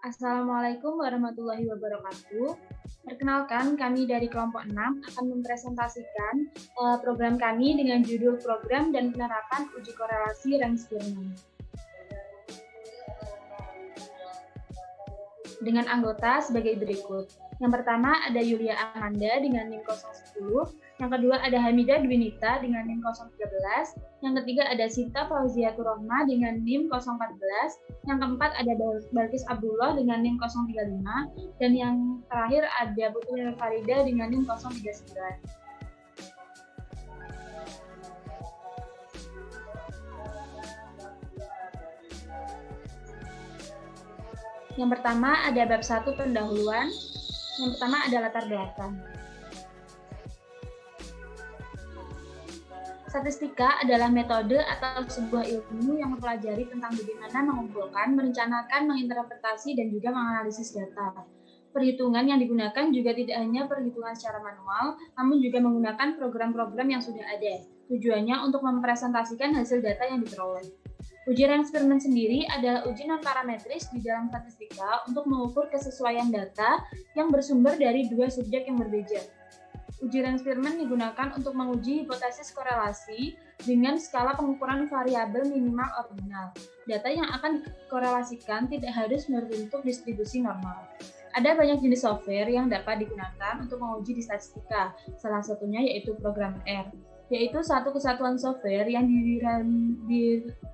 Assalamualaikum warahmatullahi wabarakatuh. Perkenalkan, kami dari kelompok 6 akan mempresentasikan program kami dengan judul Program dan Penerapan Uji Korelasi Rang-Spearman. Dengan anggota sebagai berikut. Yang pertama ada Yulia Amanda dengan NIM 010, yang kedua ada Hamidah Dwinita dengan NIM 013, yang ketiga ada Sita Fauziatur Rohma dengan NIM 014, yang keempat ada Balkis Abdullah dengan NIM 035, dan yang terakhir ada Putri Nur Farida dengan NIM 039. Yang pertama ada bab 1 pendahuluan. Yang pertama ada latar belakang. Statistika adalah metode atau sebuah ilmu yang mempelajari tentang bagaimana mengumpulkan, merencanakan, menginterpretasi, dan juga menganalisis data. Perhitungan yang digunakan juga tidak hanya perhitungan secara manual, namun juga menggunakan program-program yang sudah ada. Tujuannya untuk mempresentasikan hasil data yang diperoleh. Uji Rang-Spearman sendiri adalah uji non-parametris di dalam statistika untuk mengukur kesesuaian data yang bersumber dari dua subjek yang berbeda. Uji Rang-Spearman digunakan untuk menguji hipotesis korelasi dengan skala pengukuran variabel minimal ordinal. Data yang akan dikorelasikan tidak harus berbentuk distribusi normal. Ada banyak jenis software yang dapat digunakan untuk menguji di statistika, salah satunya yaitu program R, yaitu satu kesatuan software yang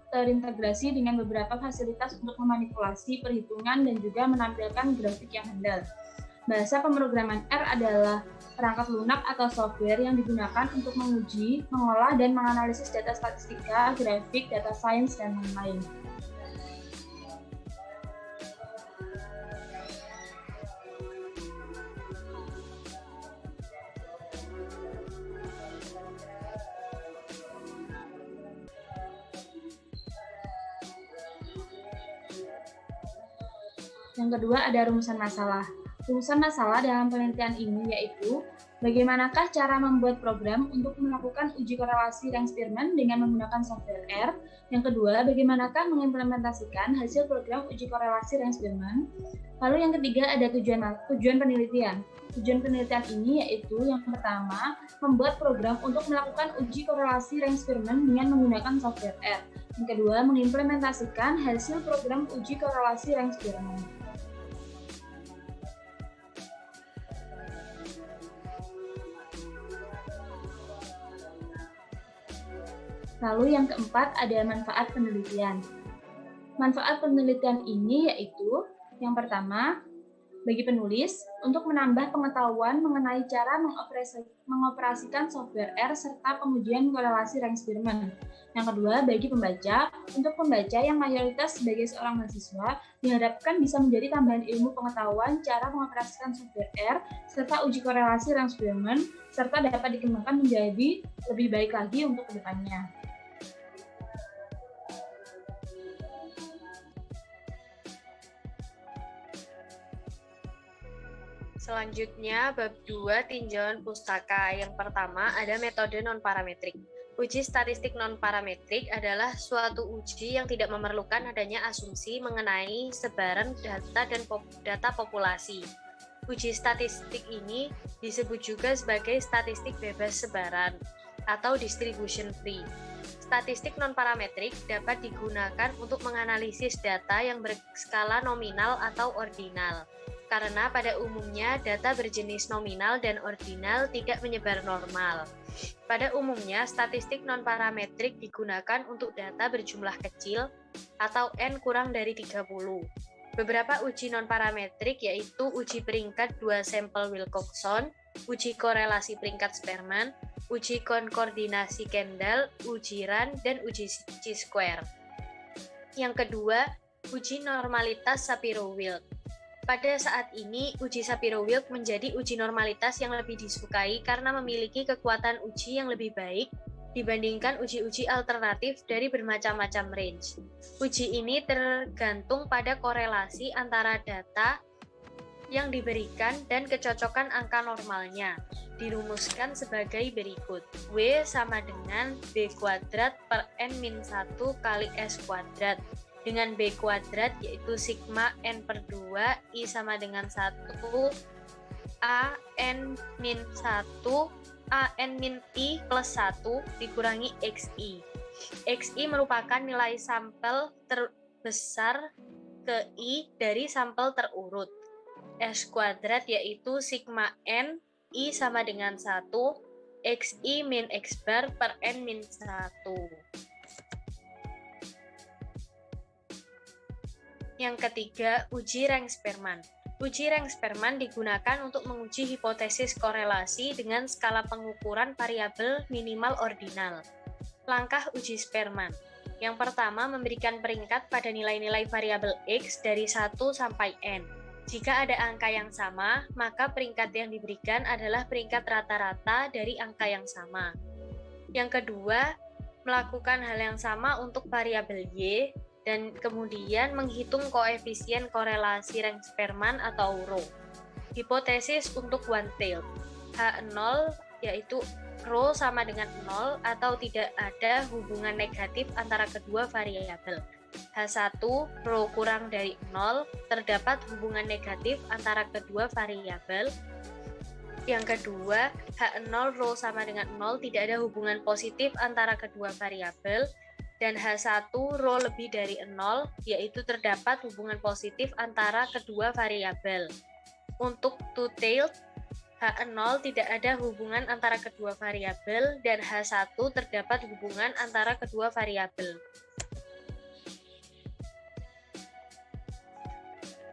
terintegrasi dengan beberapa fasilitas untuk memanipulasi perhitungan dan juga menampilkan grafik yang handal. Bahasa pemrograman R adalah perangkat lunak atau software yang digunakan untuk menguji, mengolah, dan menganalisis data statistika, grafik, data sains, dan lain-lain. Yang kedua ada rumusan masalah. Rumusan masalah dalam penelitian ini yaitu bagaimanakah cara membuat program untuk melakukan uji korelasi Rang-Spearman dengan menggunakan software R. Yang kedua, bagaimanakah mengimplementasikan hasil program uji korelasi Rang-Spearman. Lalu yang ketiga ada tujuan penelitian. Tujuan penelitian ini yaitu yang pertama, membuat program untuk melakukan uji korelasi Rang-Spearman dengan menggunakan software R. Yang kedua, mengimplementasikan hasil program uji korelasi Rang-Spearman. Lalu yang keempat ada manfaat penelitian. Manfaat penelitian ini yaitu yang pertama, bagi penulis untuk menambah pengetahuan mengenai cara mengoperasikan software R serta pengujian korelasi Rang-Spearman. Yang kedua, bagi pembaca, untuk pembaca yang mayoritas sebagai seorang mahasiswa diharapkan bisa menjadi tambahan ilmu pengetahuan cara mengoperasikan software R serta uji korelasi Rang-Spearman serta dapat dikembangkan menjadi lebih baik lagi untuk kedepannya. Selanjutnya, bab 2 tinjauan pustaka. Yang pertama ada metode non-parametrik. Uji statistik non-parametrik adalah suatu uji yang tidak memerlukan adanya asumsi mengenai sebaran data dan data populasi. Uji statistik ini disebut juga sebagai statistik bebas sebaran atau distribution free. Statistik non-parametrik dapat digunakan untuk menganalisis data yang berskala nominal atau ordinal. Karena pada umumnya data berjenis nominal dan ordinal tidak menyebar normal. Pada umumnya, statistik non-parametrik digunakan untuk data berjumlah kecil atau N kurang dari 30. Beberapa uji non-parametrik yaitu uji peringkat 2 sampel Wilcoxon, uji korelasi peringkat Spearman, uji konkordinasi Kendall, uji RAN, dan uji chi-square. Yang kedua, uji normalitas Shapiro-Wilk. Pada saat ini, uji Shapiro-Wilk menjadi uji normalitas yang lebih disukai karena memiliki kekuatan uji yang lebih baik dibandingkan uji-uji alternatif dari bermacam-macam range. Uji ini tergantung pada korelasi antara data yang diberikan dan kecocokan angka normalnya. Dirumuskan sebagai berikut. W sama dengan B kuadrat per N-1 kali S kuadrat. dengan B kuadrat, yaitu sigma N per 2 I sama dengan 1 A N min 1 A N min I plus 1 dikurangi XI. XI merupakan nilai sampel terbesar ke I dari sampel terurut. S kuadrat yaitu sigma N I sama dengan 1 XI min X bar per N min 1. Yang ketiga, uji Rank-Spearman. Uji Rank-Spearman digunakan untuk menguji hipotesis korelasi dengan skala pengukuran variabel minimal ordinal. Langkah uji Spearman. Yang pertama, memberikan peringkat pada nilai-nilai variabel X dari 1 sampai N. Jika ada angka yang sama, maka peringkat yang diberikan adalah peringkat rata-rata dari angka yang sama. Yang kedua, melakukan hal yang sama untuk variabel Y, dan kemudian menghitung koefisien korelasi Rank-Spearman atau rho. Hipotesis untuk one-tailed. H0 yaitu rho sama dengan 0 atau tidak ada hubungan negatif antara kedua variabel. H1 rho kurang dari 0 terdapat hubungan negatif antara kedua variabel. Yang kedua, H0 rho sama dengan 0 tidak ada hubungan positif antara kedua variabel. Dan H1 rho lebih dari 0, yaitu terdapat hubungan positif antara kedua variabel. Untuk two-tailed, H0 tidak ada hubungan antara kedua variabel, dan H1 terdapat hubungan antara kedua variabel.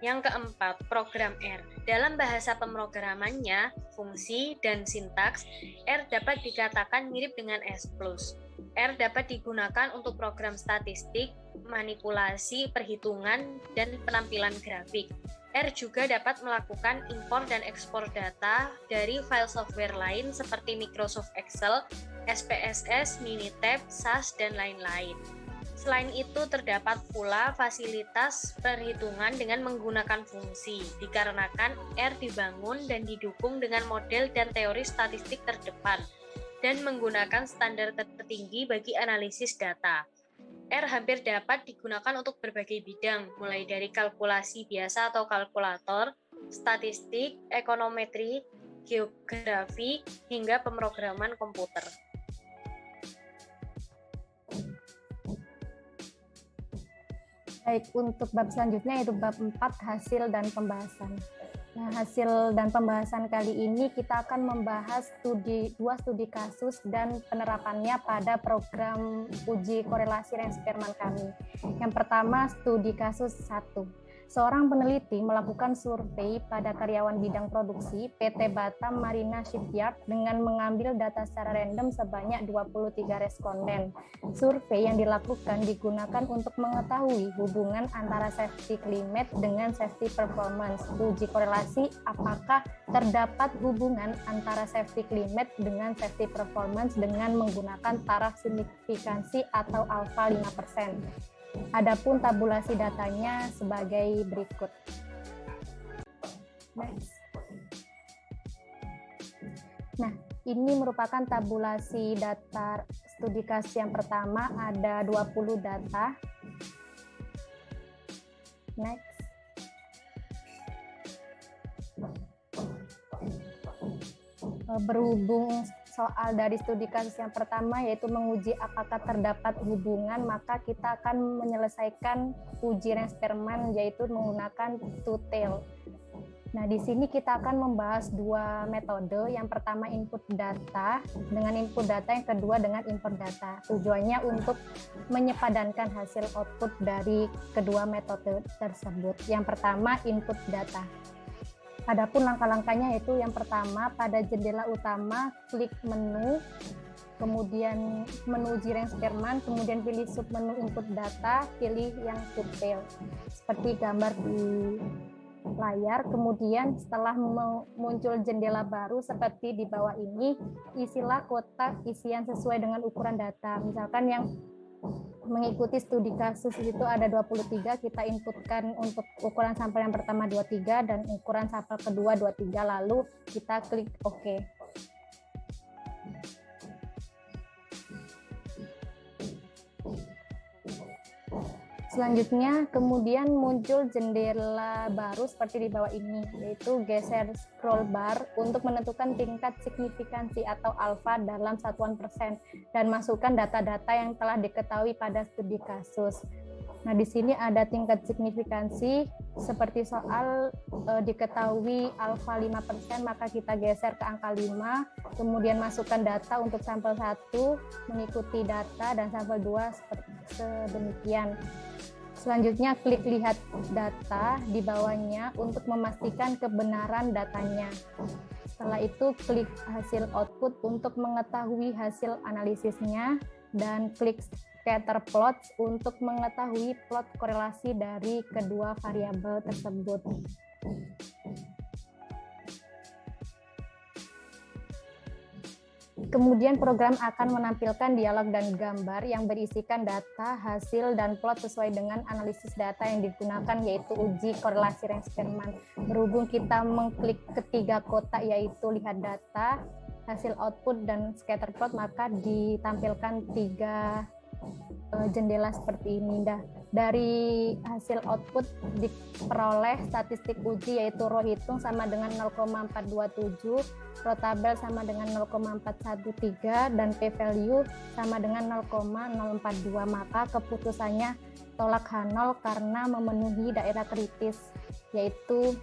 Yang keempat, program R. Dalam bahasa pemrogramannya, fungsi dan sintaks, R dapat dikatakan mirip dengan S+. R dapat digunakan untuk program statistik, manipulasi, perhitungan, dan penampilan grafik. R juga dapat melakukan impor dan ekspor data dari file software lain seperti Microsoft Excel, SPSS, Minitab, SAS, dan lain-lain. Selain itu, terdapat pula fasilitas perhitungan dengan menggunakan fungsi, dikarenakan R dibangun dan didukung dengan model dan teori statistik terdepan, dan menggunakan standar tertinggi bagi analisis data. R hampir dapat digunakan untuk berbagai bidang, mulai dari kalkulasi biasa atau kalkulator, statistik, ekonometri, geografi, hingga pemrograman komputer. Baik, untuk bab selanjutnya yaitu bab 4, hasil dan pembahasan. Nah, hasil dan pembahasan kali ini kita akan membahas dua studi kasus dan penerapannya pada program uji korelasi Rank-Spearman kami. Yang pertama, studi kasus 1. Seorang peneliti melakukan survei pada karyawan bidang produksi PT Batam Marina Shipyard dengan mengambil data secara random sebanyak 23 responden. Survei yang dilakukan digunakan untuk mengetahui hubungan antara safety climate dengan safety performance. Uji korelasi apakah terdapat hubungan antara safety climate dengan safety performance dengan menggunakan taraf signifikansi atau alfa 5%. Adapun tabulasi datanya sebagai berikut. Next. Nah, ini merupakan tabulasi data studi kasus yang pertama, ada 20 data. Next. Berhubung soal dari studi kasus yang pertama yaitu menguji apakah terdapat hubungan, maka kita akan menyelesaikan uji Rank-Spearman yaitu menggunakan two-tailed. Nah, di sini kita akan membahas dua metode. Yang pertama input data dengan input data, yang kedua dengan import data. Tujuannya untuk menyepadankan hasil output dari kedua metode tersebut. Yang pertama input data. Adapun langkah-langkahnya yaitu yang pertama, pada jendela utama klik menu, kemudian menu uji Rank-Spearman, kemudian pilih submenu input data, pilih yang two-tailed seperti gambar di layar. Kemudian setelah muncul jendela baru seperti di bawah ini, isilah kotak isian sesuai dengan ukuran data. Misalkan yang mengikuti studi kasus itu ada 23, kita inputkan untuk ukuran sampel yang pertama 23 dan ukuran sampel kedua 23, lalu kita klik OK. Selanjutnya, kemudian muncul jendela baru seperti di bawah ini, yaitu geser scroll bar untuk menentukan tingkat signifikansi atau alfa dalam satuan persen dan masukkan data-data yang telah diketahui pada studi kasus. Nah, di sini ada tingkat signifikansi seperti soal diketahui alfa 5%, maka kita geser ke angka 5, kemudian masukkan data untuk sampel 1, mengikuti data, dan sampel 2 sedemikian. Selanjutnya, klik lihat data di bawahnya untuk memastikan kebenaran datanya. Setelah itu, klik hasil output untuk mengetahui hasil analisisnya, dan klik scatter plots untuk mengetahui plot korelasi dari kedua variabel tersebut. Kemudian program akan menampilkan dialog dan gambar yang berisikan data, hasil, dan plot sesuai dengan analisis data yang digunakan, yaitu uji korelasi Reng-Spearman. Berhubung kita mengklik ketiga kotak, yaitu lihat data, hasil output, dan scatter plot, maka ditampilkan 3 jendela seperti ini. Dari hasil output diperoleh statistik uji, yaitu row hitung sama dengan 0,427, row tabel sama dengan 0,413, dan p-value sama dengan 0,042. Maka keputusannya tolak H0 karena memenuhi daerah kritis, yaitu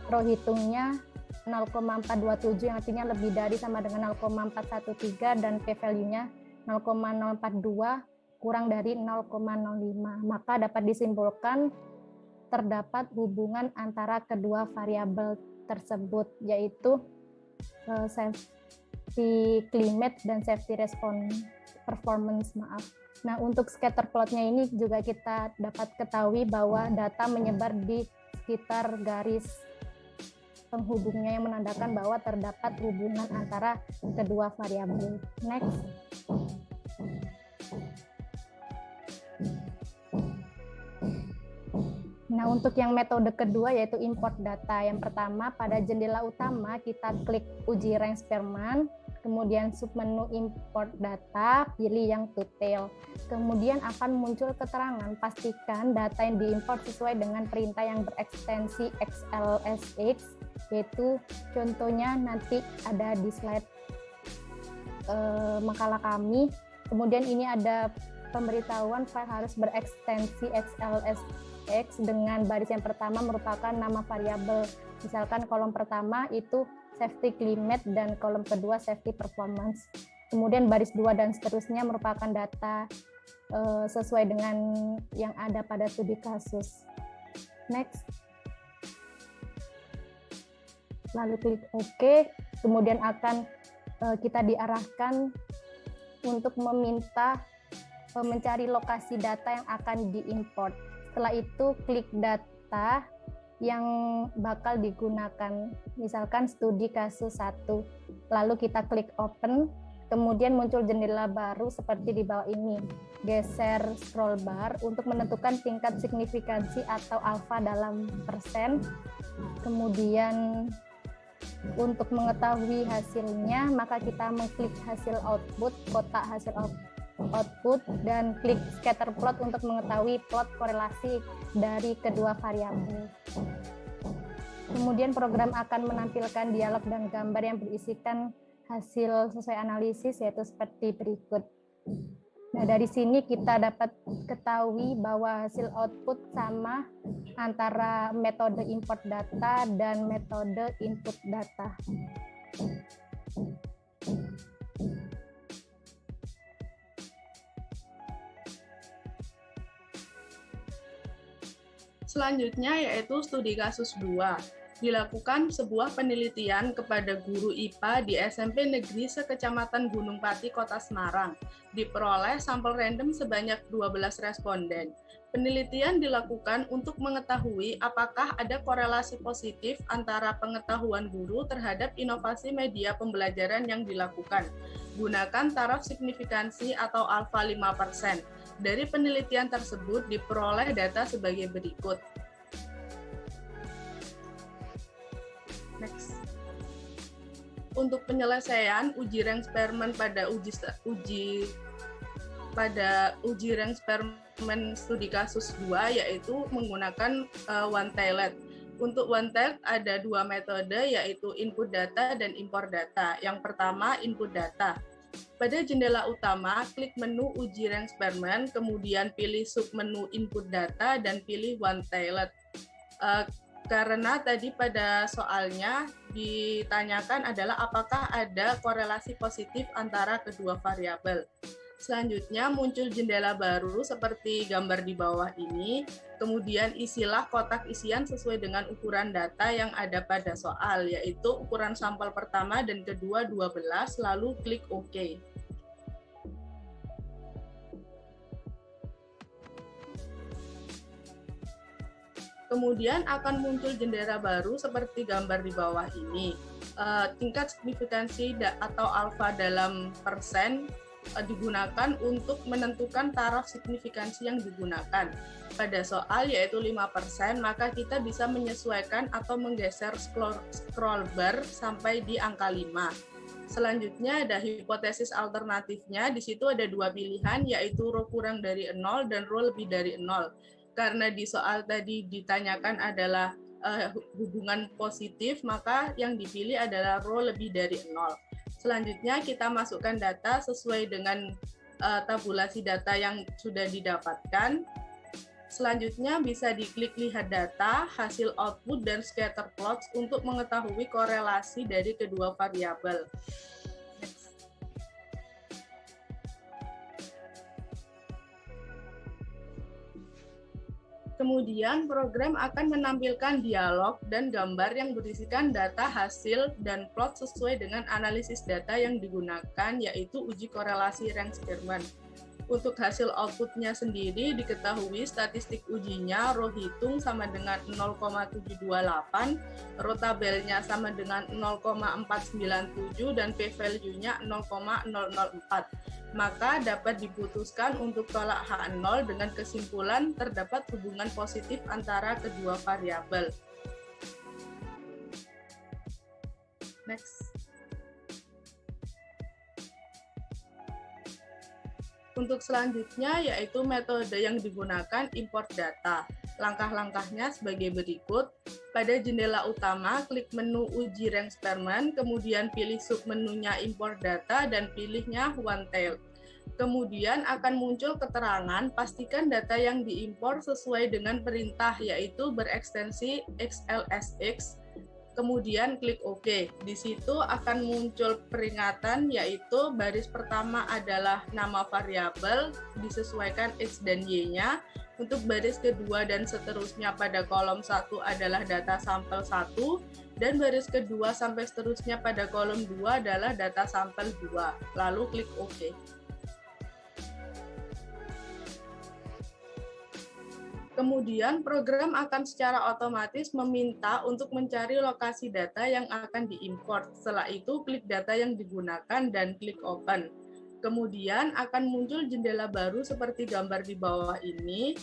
row hitungnya 0,427 yang artinya lebih dari sama dengan 0,413, dan p-value-nya 0,042 kurang dari 0,05. Maka dapat disimpulkan terdapat hubungan antara kedua variabel tersebut, yaitu safety climate dan safety performance. Nah, untuk scatter plotnya ini juga kita dapat ketahui bahwa data menyebar di sekitar garis penghubungnya yang menandakan bahwa terdapat hubungan antara kedua variabel. Next. Nah, untuk yang metode kedua yaitu import data. Yang pertama, pada jendela utama kita klik uji Reng-Spearman, kemudian submenu import data, pilih yang detail. Kemudian akan muncul keterangan, pastikan data yang diimport sesuai dengan perintah yang berekstensi XLSX, yaitu contohnya nanti ada di slide makalah kami. Kemudian ini ada pemberitahuan file harus berekstensi XLSX dengan baris yang pertama merupakan nama variabel. Misalkan kolom pertama itu safety climate dan kolom kedua safety performance. Kemudian baris 2 dan seterusnya merupakan data sesuai dengan yang ada pada studi kasus. Next. Lalu klik OK. Kemudian akan kita diarahkan untuk meminta mencari lokasi data yang akan diimport. Setelah itu klik data yang bakal digunakan, misalkan studi kasus 1. Lalu kita klik open, kemudian muncul jendela baru seperti di bawah ini. Geser scroll bar untuk menentukan tingkat signifikansi atau alfa dalam persen. Kemudian untuk mengetahui hasilnya, maka kita mengklik hasil output, kotak hasil output, dan klik scatter plot untuk mengetahui plot korelasi dari kedua variabel. Kemudian program akan menampilkan dialog dan gambar yang berisikan hasil sesuai analisis, yaitu seperti berikut. Nah, dari sini kita dapat ketahui bahwa hasil output sama antara metode import data dan metode input data. Selanjutnya yaitu studi kasus 2. Dilakukan sebuah penelitian kepada guru IPA di SMP Negeri Sekecamatan Gunung Pati, Kota Semarang. Diperoleh sampel random sebanyak 12 responden. Penelitian dilakukan untuk mengetahui apakah ada korelasi positif antara pengetahuan guru terhadap inovasi media pembelajaran yang dilakukan. Gunakan taraf signifikansi atau alfa 5%. Dari penelitian tersebut diperoleh data sebagai berikut. Next. Untuk penyelesaian uji Reng-Spearman pada uji pada uji rank eksperimen studi kasus 2 yaitu menggunakan one-tailed. Untuk one-tailed ada 2 metode yaitu input data dan import data. Yang pertama input data. Pada jendela utama, klik menu uji rank eksperimen, kemudian pilih submenu input data dan pilih one-tailed. Karena tadi pada soalnya ditanyakan adalah apakah ada korelasi positif antara kedua variabel. Selanjutnya muncul jendela baru seperti gambar di bawah ini, kemudian isilah kotak isian sesuai dengan ukuran data yang ada pada soal, yaitu ukuran sampel pertama dan kedua 12, lalu klik OK. Kemudian akan muncul jendela baru seperti gambar di bawah ini. Tingkat signifikansi atau alfa dalam persen digunakan untuk menentukan taraf signifikansi yang digunakan. Pada soal yaitu 5%, maka kita bisa menyesuaikan atau menggeser scroll bar sampai di angka 5. Selanjutnya ada hipotesis alternatifnya. Di situ ada 2 pilihan, yaitu rho kurang dari 0 dan rho lebih dari 0. Karena di soal tadi ditanyakan adalah hubungan positif, maka yang dipilih adalah rho lebih dari 0. Selanjutnya kita masukkan data sesuai dengan tabulasi data yang sudah didapatkan. Selanjutnya bisa diklik lihat data, hasil output, dan scatter plots untuk mengetahui korelasi dari kedua variabel. Kemudian program akan menampilkan dialog dan gambar yang berisikan data hasil dan plot sesuai dengan analisis data yang digunakan, yaitu uji korelasi rank eksperimen. Untuk hasil outputnya sendiri diketahui statistik ujinya rho hitung sama dengan 0,728, rho tabelnya sama dengan 0,497 dan p-value-nya 0,004. Maka dapat diputuskan untuk tolak H0 dengan kesimpulan terdapat hubungan positif antara kedua variabel. Next. Untuk selanjutnya yaitu metode yang digunakan import data. Langkah-langkahnya sebagai berikut. Pada jendela utama, klik menu uji rank eksperimen, kemudian pilih submenunya import data dan pilihnya one-tailed. Kemudian akan muncul keterangan, pastikan data yang diimpor sesuai dengan perintah, yaitu berekstensi XLSX. Kemudian klik OK. Di situ akan muncul peringatan, yaitu baris pertama adalah nama variabel, disesuaikan X dan Y-nya. Untuk baris kedua dan seterusnya pada kolom 1 adalah data sampel 1, dan baris kedua sampai seterusnya pada kolom 2 adalah data sampel 2. Lalu klik OK. Kemudian program akan secara otomatis meminta untuk mencari lokasi data yang akan diimport. Setelah itu klik data yang digunakan dan klik open. Kemudian akan muncul jendela baru seperti gambar di bawah ini.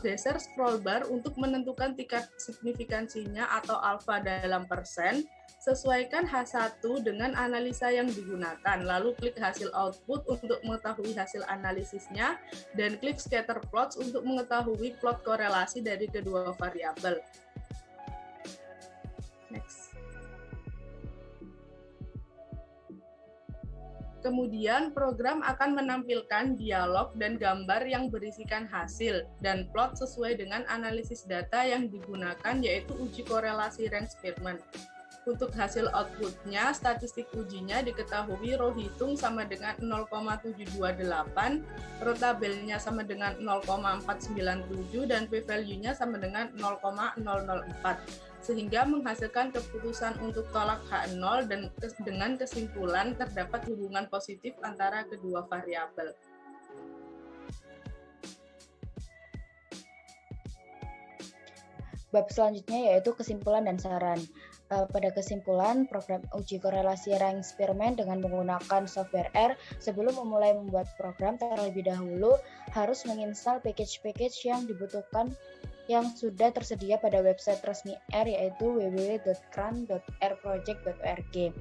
Geser scroll bar untuk menentukan tingkat signifikansinya atau alfa dalam persen. Sesuaikan H1 dengan analisa yang digunakan, lalu klik hasil output untuk mengetahui hasil analisisnya, dan klik scatter plots untuk mengetahui plot korelasi dari kedua variabel. Next. Kemudian program akan menampilkan dialog dan gambar yang berisikan hasil dan plot sesuai dengan analisis data yang digunakan, yaitu uji korelasi rank eksperimen. Untuk hasil outputnya, statistik ujinya diketahui rho hitung sama dengan 0,728, rho tabelnya sama dengan 0,497, dan p-value-nya sama dengan 0,004. Sehingga menghasilkan keputusan untuk tolak H0 dan dengan kesimpulan terdapat hubungan positif antara kedua variabel. Bab selanjutnya yaitu kesimpulan dan saran. Pada kesimpulan, program uji korelasi rank eksperimen dengan menggunakan software R, sebelum memulai membuat program terlebih dahulu harus menginstal package-package yang dibutuhkan yang sudah tersedia pada website resmi R yaitu www.cran.rproject.org.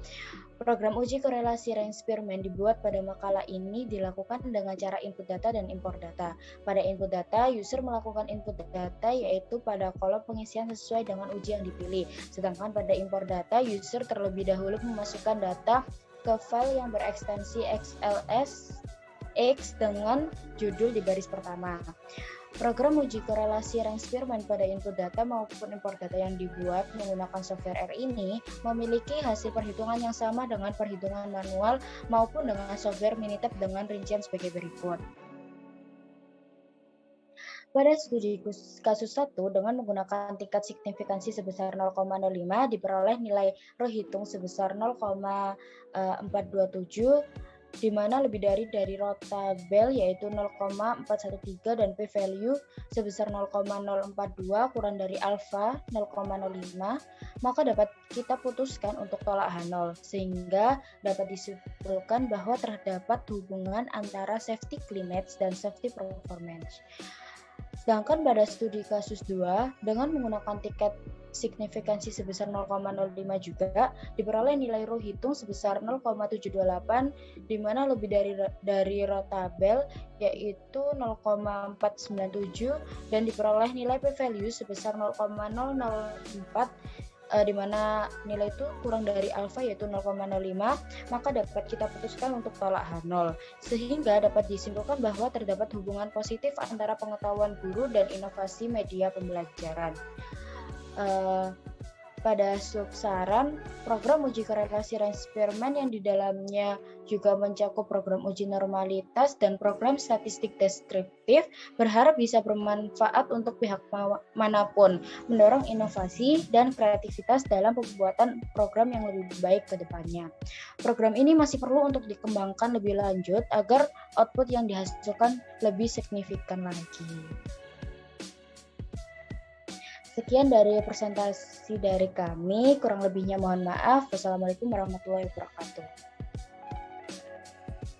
Program uji korelasi Rein-Spearman dibuat pada makalah ini dilakukan dengan cara input data dan import data. Pada input data, user melakukan input data yaitu pada kolom pengisian sesuai dengan uji yang dipilih. Sedangkan pada import data, user terlebih dahulu memasukkan data ke file yang berekstensi XLSX dengan judul di baris pertama. Program uji korelasi Rein-Spearman pada input data maupun import data yang dibuat menggunakan software R ini memiliki hasil perhitungan yang sama dengan perhitungan manual maupun dengan software Minitab dengan rincian sebagai berikut. Pada studi kasus 1 dengan menggunakan tingkat signifikansi sebesar 0,05 diperoleh nilai rohitung sebesar 0,427 di mana lebih dari rotabel yaitu 0,413 dan p-value sebesar 0,042 kurang dari alfa 0,05, maka dapat kita putuskan untuk tolak H0 sehingga dapat disimpulkan bahwa terdapat hubungan antara safety climate dan safety performance. Sedangkan pada studi kasus 2 dengan menggunakan tingkat signifikansi sebesar 0,05 juga diperoleh nilai rohitung sebesar 0,728 di mana lebih dari rotabel yaitu 0,497 dan diperoleh nilai p-value sebesar 0,004 di mana nilai itu kurang dari alfa yaitu 0,05, maka dapat kita putuskan untuk tolak H0 sehingga dapat disimpulkan bahwa terdapat hubungan positif antara pengetahuan guru dan inovasi media pembelajaran. Pada subsaran program uji korelasi Rein-Spearman yang di dalamnya juga mencakup program uji normalitas dan program statistik deskriptif berharap bisa bermanfaat untuk pihak manapun, mendorong inovasi dan kreativitas dalam pembuatan program yang lebih baik ke depannya. Program ini masih perlu untuk dikembangkan lebih lanjut agar output yang dihasilkan lebih signifikan lagi. Sekian dari presentasi dari kami, kurang lebihnya mohon maaf. Wassalamualaikum warahmatullahi wabarakatuh.